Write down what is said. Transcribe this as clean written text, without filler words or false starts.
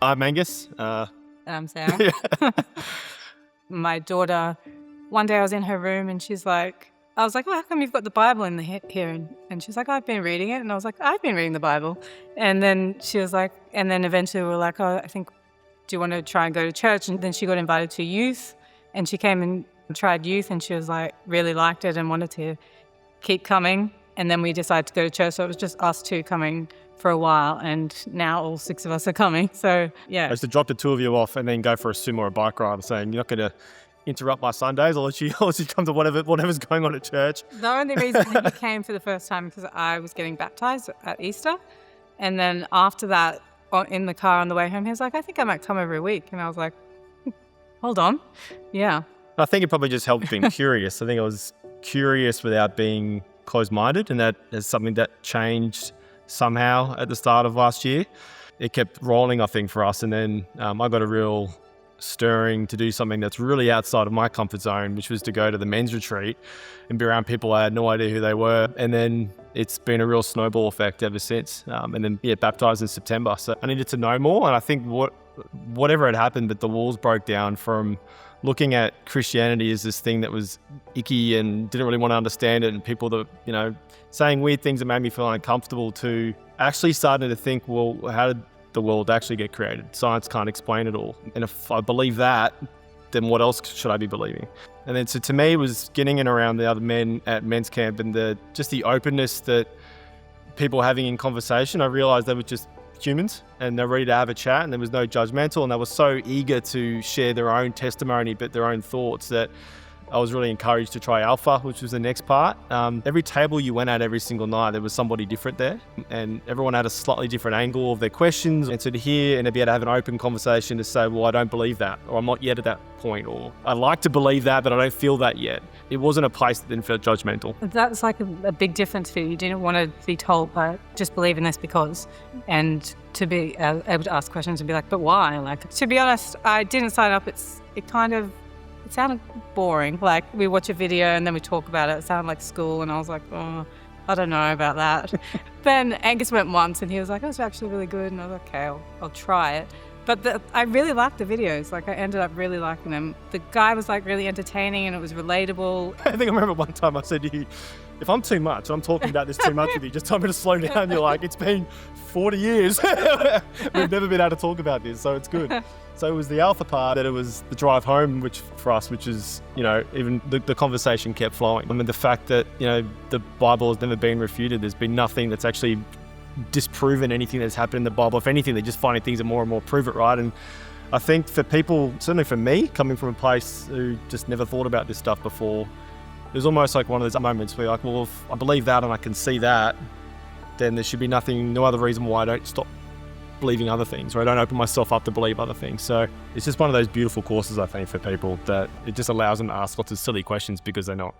I'm Angus. And I'm Sara. Yeah. My daughter, one day I was in her room and I was like, oh, how come you've got the Bible in here? And she's like, I've been reading it. And I was like, I've been reading the Bible. And then she was like, and then eventually we were like, oh, I think, do you want to try and go to church? And then she got invited to youth, and she came and tried youth, and she was like, really liked it and wanted to keep coming. And then we decided to go to church. So it was just us two coming for a while, and now all six of us are coming. So yeah. I used to drop the two of you off and then go for a swim or a bike ride, saying, you're not going to interrupt my Sundays. I'll let you come to whatever's going on at church. The only reason that he came for the first time because I was getting baptized at Easter. And then after that, in the car on the way home, he was like, I think I might come every week. And I was like, hold on. Yeah. I think it probably just helped being curious. I think I was curious without being closed-minded, and that is something that changed somehow at the start of last year. It kept rolling, I think, for us. And then I got a real stirring to do something that's really outside of my comfort zone, which was to go to the men's retreat and be around people I had no idea who they were. And then it's been a real snowball effect ever since. And then baptized in September. So I needed to know more. And I think whatever had happened, but the walls broke down from looking at Christianity as this thing that was icky and didn't really want to understand it, and people that, saying weird things that made me feel uncomfortable, to actually starting to think, well, how did the world actually get created? Science can't explain it all. And if I believe that, then what else should I be believing? And then so to me, it was getting in around the other men at men's camp, and the openness that people were having in conversation. I realized they were just humans and they're ready to have a chat, and there was no judgmental, and they were so eager to share their own testimony, but their own thoughts, that I was really encouraged to try Alpha, which was the next part. Every table you went at every single night, there was somebody different there, and everyone had a slightly different angle of their questions. And so to hear and to be able to have an open conversation to say, well, I don't believe that, or I'm not yet at that point, or I like to believe that, but I don't feel that yet. It wasn't a place that didn't feel judgmental. That's like a big difference for you. You didn't want to be told, just believe in this because, and to be able to ask questions and be like, but why? Like, to be honest, I didn't sign up. It sounded boring. Like, we watch a video and then we talk about it. It sounded like school, and I was like, oh, I don't know about that. Then Angus went once and he was like, oh, it's actually really good. And I was like, okay, I'll try it. But I really liked the videos. Like, I ended up really liking them. The guy was like really entertaining and it was relatable. I think I remember one time I said to you, if I'm too much, I'm talking about this too much with you, just tell me to slow down. You're like, it's been 40 years. We've never been able to talk about this, so it's good. So it was the Alpha part, that it was the drive home, which is, even the conversation kept flowing. I mean, the fact that, the Bible has never been refuted. There's been nothing that's actually disproven anything that's happened in the Bible. If anything, they're just finding things that more and more prove it, right? And I think for people, certainly for me, coming from a place who just never thought about this stuff before, it was almost like one of those moments where you're like, well, if I believe that and I can see that, then there should be no other reason why I don't stop believing other things, or I don't open myself up to believe other things. So it's just one of those beautiful courses, I think, for people, that it just allows them to ask lots of silly questions because they're not